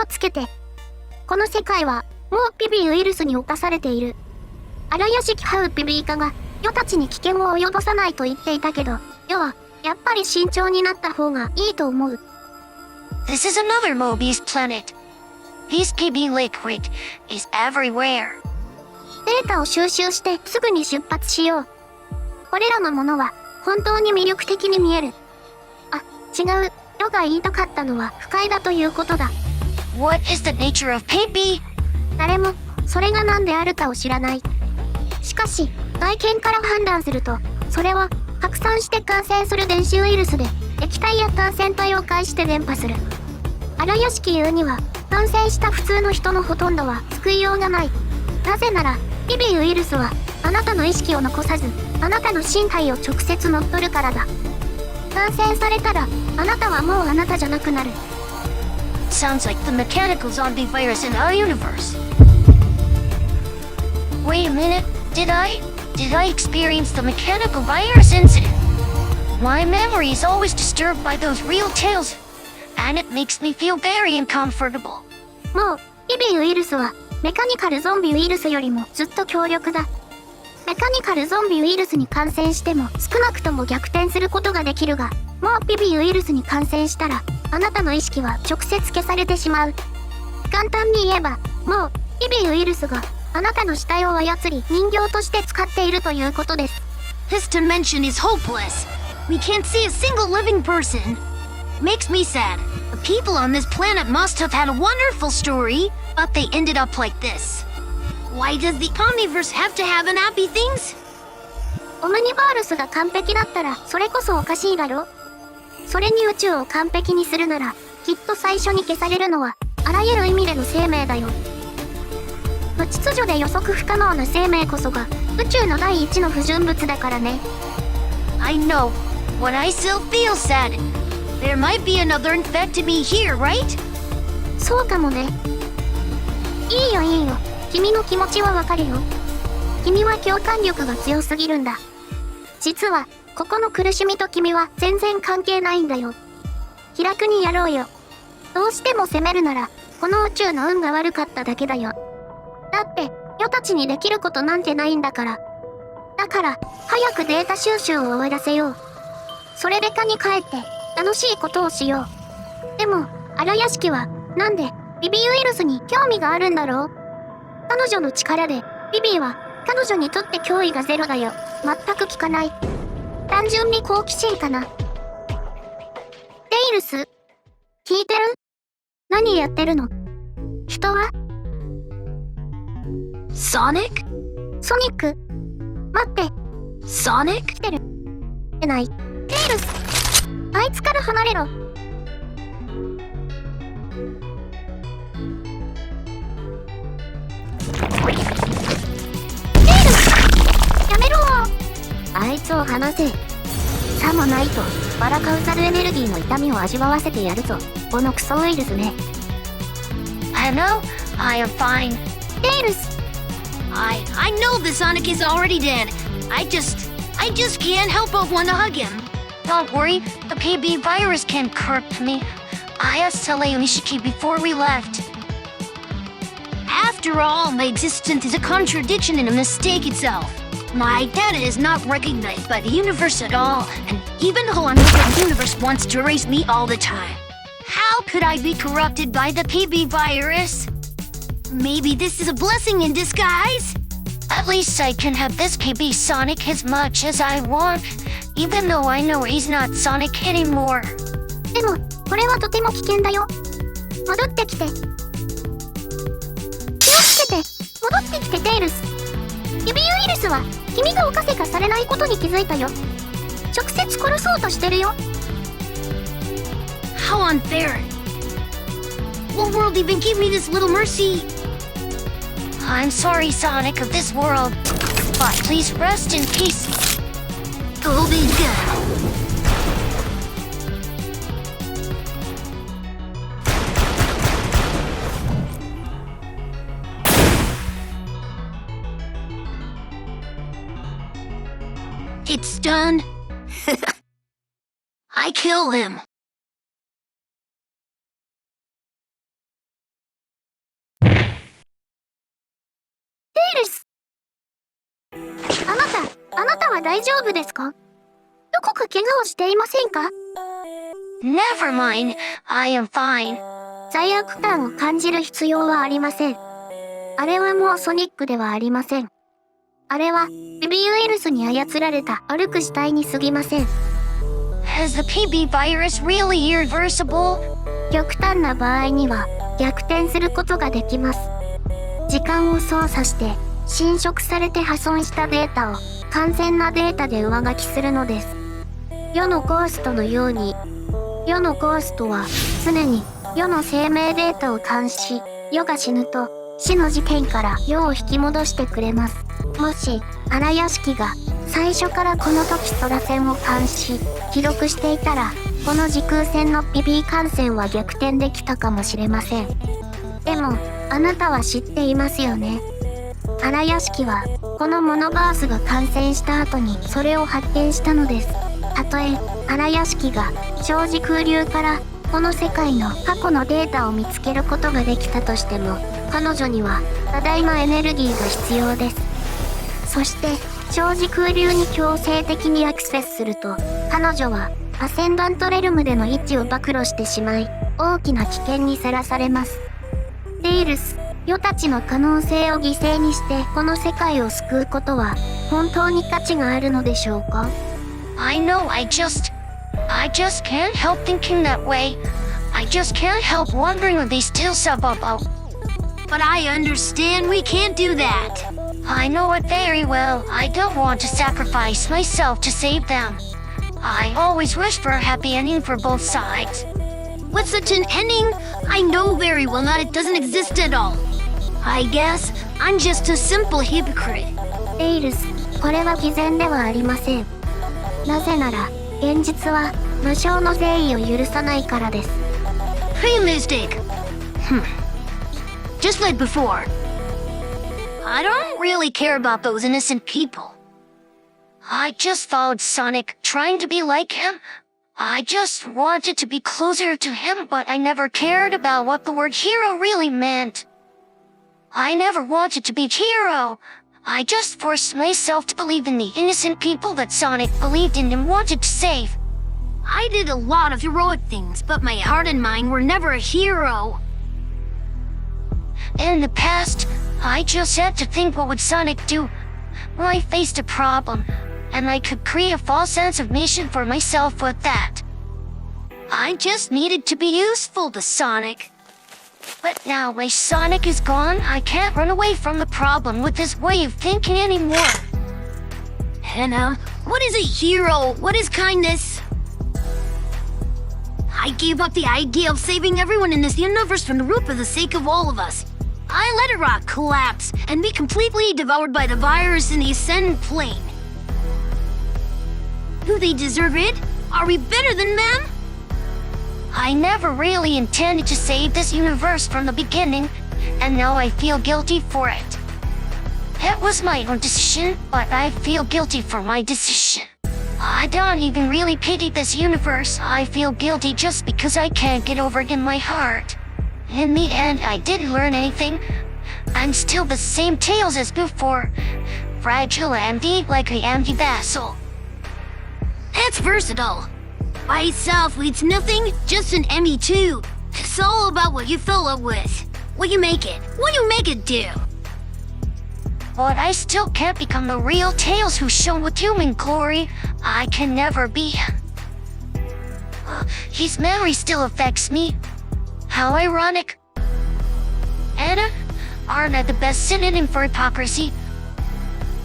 つけて。この世界は、もうピビーウイルスに侵されている。荒屋敷ハウピビーカが、世たちに危険を及ぼさないと言っていたけど、世は、やっぱり慎重になった方がいいと思う。This is another Mobius planet. This PB liquid is everywhere. データを収集してすぐに出発しよう。これらのものは本当に魅力的に見える。あ、違う。ヨが言いたかったのは不快だということだ。What is the nature of PB? 誰もそれが何であるかを知らない。しかし、外見から判断すると、それは拡散して感染する電子ウイルスで、液体や単線体を介して伝播する。荒屋敷言うには、感染した普通の人のほとんどは救いようがない。なぜなら、ピビーウイルスは、あなたの意識を残さず、あなたの身体を直接乗っ取るからだ。感染されたら、あなたはもうあなたじゃなくなる。Sounds like the mechanical zombie virus in our universe. Wait a minute, did I experience the mechanical virus incident? My memory is always disturbed by those real tales, and it makes me feel very uncomfortable. もう、ピビーウイルスは、メカニカルゾンビウイルスよりもずっと強力だ。メカニカルゾンビウイルスに感染しても少なくとも逆転することができるが、もうピビーウイルスに感染したら、あなたの意識は直接消されてしまう。簡単に言えば、もう、ピビーウイルスがあなたの死体を操り人形として使っているということです。This dimension is hopeless. We can't see a single living person. Makes me sad. The people on this planet must have had a wonderful story, but they ended up like this. Why does the Omniverse have to have unhappy things? オムニバールスが完璧だったらそれこそおかしいだろ。それに宇宙を完璧にするなら、きっと最初に消されるのは、あらゆる意味での生命だよ。無秩序で予測不可能な生命こそが、宇宙の第一の不純物だからね。I know, but I still feel sad. There might be another infected me here, right? そうかもね。いいよいいよ。君の気持ちはわかるよ。君は共感力が強すぎるんだ。実は、ここの苦しみと君は全然関係ないんだよ。気楽にやろうよ。どうしても責めるなら、この宇宙の運が悪かっただけだよ。だって、世たちにできることなんてないんだから。だから、早くデータ収集を終えらせよう。それで家に帰って、楽しいことをしよう。でも、荒屋敷は、なんで、ビビーウイルスに興味があるんだろう。彼女の力で、ビビーは、彼女にとって脅威がゼロだよ。全く効かない。単純に好奇心かな。テイルス？聞いてる？何やってるの？人は？Sonic? ソニック？待って。Sonic? 来てる。出ない。テイルス！あいつから離れろ。やめろー。あいつを離せ。さもないとバラカウサルエネルギーの痛みを味わわせてやるぞ。このクソウイルスね。Hello? I am fine. テイルス。I know the Sonic is already dead. I just can't help but want to hug him. Don't worry, the PB virus can't corrupt me. I asked Saleo Nishiki before we left. After all, my existence is a contradiction and a mistake itself. My data is not recognized by the universe at all, and even though I'm the universe wants to erase me all the time. How could I be corrupted by the PB virus? Maybe this is a blessing in disguise? At least I can have this PB Sonic as much as I want, even though I know he's not Sonic anymore. でも、これはとても危険だよ。戻ってきて。気をつけて。戻ってきて、テイルス。指ウイルスは、君が犯せかされないことに気づいたよ。直接殺そうとしてるよ。How unfair. What world even gave me this little mercy? I'm sorry, Sonic of this world, but please rest in peace. Omega. It's done. I kill him. は大丈夫ですか？どこか怪我をしていませんか？ Never mind. I am fine. 罪悪感を感じる必要はありません。あれはもうソニックではありません。あれは PB ウイルスに操られた歩く死体に過ぎません。Is the PB virus really irreversible? 極端な場合には逆転することができます。時間を操作して侵食されて破損したデータを完全なデータで上書きするのです。世のゴーストのように、世のゴーストは常に世の生命データを監視し、世が死ぬと死の事件から世を引き戻してくれます。もし荒屋敷が最初からこの時空戦を監視、記録していたら、この時空戦の PB 感染は逆転できたかもしれません。でもあなたは知っていますよね。荒屋敷はこのモノバースが感染した後にそれを発見したのです。たとえ荒屋敷が超時空流からこの世界の過去のデータを見つけることができたとしても、彼女には多大なエネルギーが必要です。そして超時空流に強制的にアクセスすると、彼女はアセンダントレルムでの位置を暴露してしまい、大きな危険にさらされます。デイルス、世たちの可能性を犠牲にしてこの世界を救うことは本当に価値があるのでしょうか？ I know, I just can't help thinking that way. I just can't help wondering if they still sub up. But I understand we can't do that. I know it very well. I don't want to sacrifice myself to save them. I always wish for a happy ending for both sides. What's such an ending? I know very well that it doesn't exist at all. I guess I'm just a simple hypocrite. デイルス、これは偽善ではありません。なぜなら現実は無償の善意を許さないからです。 Realistic. Just like before. I don't really care about those innocent people. I just followed Sonic, trying to be like him. I just wanted to be closer to him, but I never cared about what the word hero really meant. I never wanted to be a hero. I just forced myself to believe in the innocent people that Sonic believed in and wanted to save. I did a lot of heroic things, but my heart and mind were never a hero. In the past, I just had to think what would Sonic do when I faced a problem, and I could create a false sense of mission for myself with that. I just needed to be useful to Sonic. But now my Sonic is gone, I can't run away from the problem with this way of thinking anymore. Hannah, what is a hero? What is kindness? I gave up the idea of saving everyone in this universe from the root for the sake of all of us. I let a rock collapse and be completely devoured by the virus in the ascendant plane. Do they deserve it? Are we better than them? I never really intended to save this universe from the beginning, and now I feel guilty for it. It was my own decision, but I feel guilty for my decision. I don't even really pity this universe. I feel guilty just because I can't get over it in my heart. In the end, I didn't learn anything. I'm still the same Tails as before. Fragile and weak like I am the vassal. That's versatile. By itself leads nothing, just an ME2. It's all about what you fill it with. What you make it. What you make it do. But I still can't become the real Tails who shone with human glory. I can never be. His memory still affects me. How ironic. Anna, aren't I the best synonym for hypocrisy?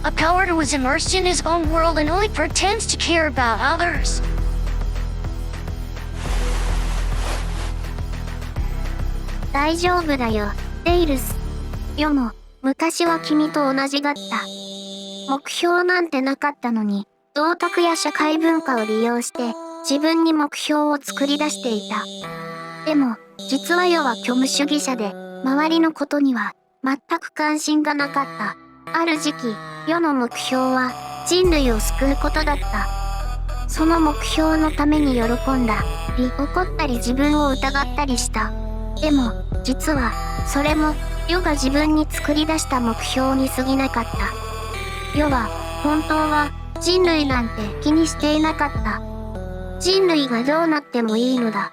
A coward who is immersed in his own world and only pretends to care about others. 大丈夫だよ、デイルス。世も昔は君と同じだった。目標なんてなかったのに、道徳や社会文化を利用して自分に目標を作り出していた。でも実は世は虚無主義者で、周りのことには全く関心がなかった。ある時期、世の目標は人類を救うことだった。その目標のために喜んだり、怒ったり自分を疑ったりした。でも実はそれも世が自分に作り出した目標に過ぎなかった。世は本当は人類なんて気にしていなかった。人類がどうなってもいいのだ。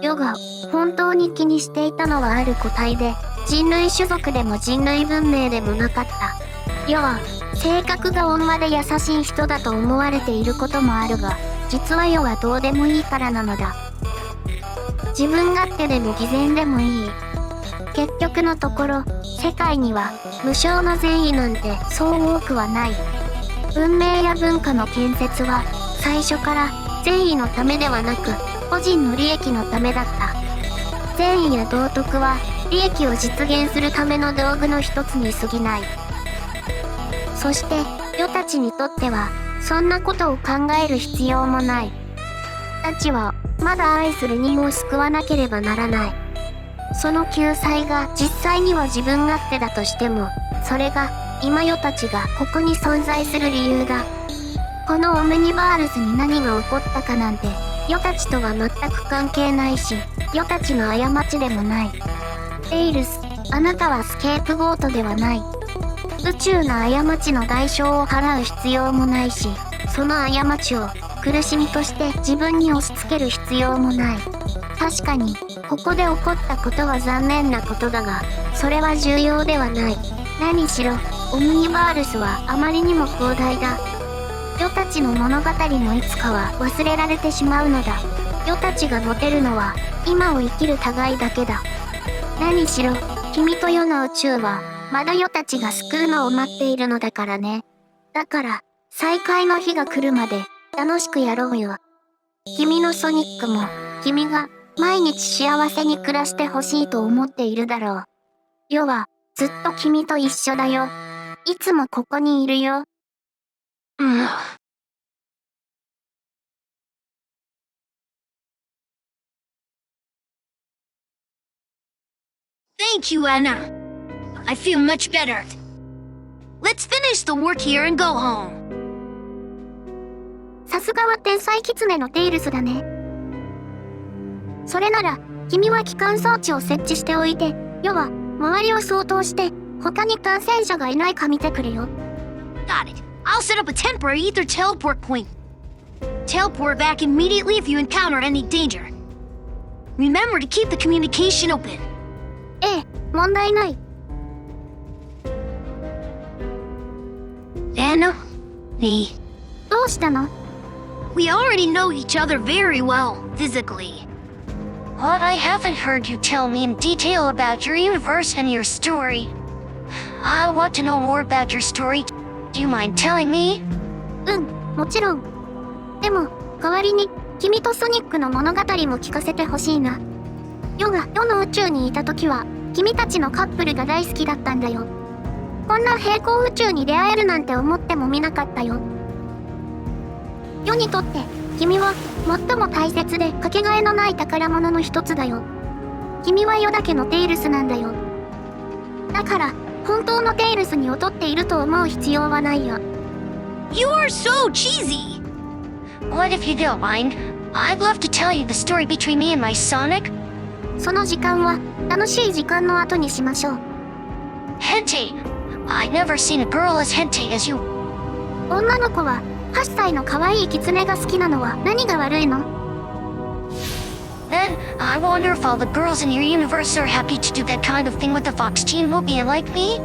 世が本当に気にしていたのはある個体で、人類種族でも人類文明でもなかった。世は性格が温和で優しい人だと思われていることもあるが、実は世はどうでもいいからなのだ。自分勝手でも偽善でもいい。結局のところ、世界には無償の善意なんてそう多くはない。文明や文化の建設は最初から善意のためではなく個人の利益のためだった。善意や道徳は利益を実現するための道具の一つに過ぎない。そして世たちにとってはそんなことを考える必要もない。たちはまだ愛する人を救わなければならない。その救済が実際には自分勝手だとしても、それが今世たちがここに存在する理由だ。このオムニバールスに何が起こったかなんて世たちとは全く関係ないし、世たちの過ちでもない。テイルス、あなたはスケープゴートではない。宇宙の過ちの代償を払う必要もないし、その過ちを苦しみとして自分に押し付ける必要もない。確かにここで起こったことは残念なことだが、それは重要ではない。何しろオムニバールスはあまりにも広大だ。世たちの物語もいつかは忘れられてしまうのだ。世たちが持てるのは今を生きる互いだけだ。何しろ君と世の宇宙はまだ世たちが救うのを待っているのだからね。だから再会の日が来るまで楽しくやろうよ。君のソニックも君が毎日幸せに暮らしてほしいと思っているだろう。世はずっと君と一緒だよ。いつもここにいるよ。Thank you, Anna. I feel much better. Let's finish the work here and go home. さすがは天才キツネのテイルスだね。それなら君は機関装置を設置しておいて、世は周りを掃討して他に感染者がいないか見てくれよ。Got it. I'll set up a temporary ether teleport point. Teleport back immediately if you encounter any danger. Remember to keep the communication open. ええ、問題ない。Anna? Me? どうしたの？ We already know each other very well, physically. But I haven't heard you tell me in detail about your universe and your story. I want to know more about your story. Do you mind telling me? うん、もちろん。でも、代わりに君とソニックの物語も聞かせてほしいな。世が世の宇宙にいた時は、君たちのカップルが大好きだったんだよ。こんな平行宇宙に出会えるなんて思ってもみなかったよ。世にとって君は最も大切でかけがえのない宝物の一つだよ。君は世だけのテイルスなんだよ。だから本当のテイルスに劣っていると思う必要はないよ。 You are so cheesy! What if you don't mind? I'd love to tell you the story between me and my Sonic. その時間は楽しい時間の後にしましょう。 Hente! I've never seen a girl as hente as you. 女の子は8歳の可愛いキツネが好きなのは何が悪いの？ Then, I wonder if all the girls in your universe are happy to do that kind of thing with the Fox Teen movie and like me?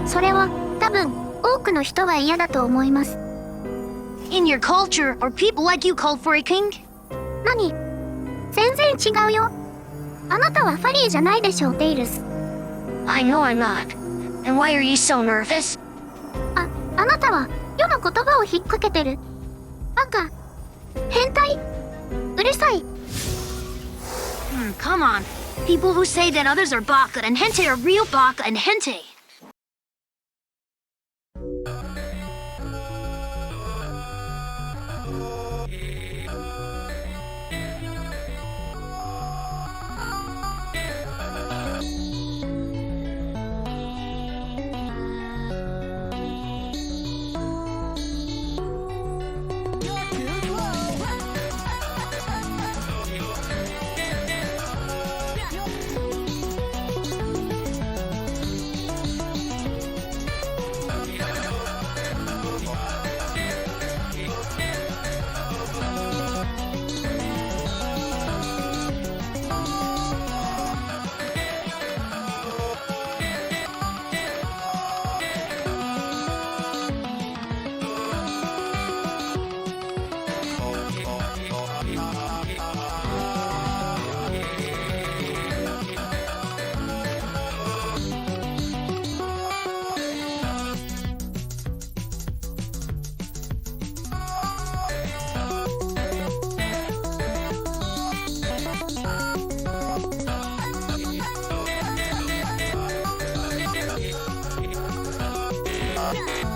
それは多分多くの人は嫌だと思います。 In your culture, are people like you called for a king? 何？全然違うよ。あなたはファリーじゃないでしょう、テイルス。 I know I'm not. And why are you so nervous? あなたは世の言葉を引っ掛けてる。バカ。変態。うるさい。Come on. People who say that others are baka and hente are real baka and hente. だ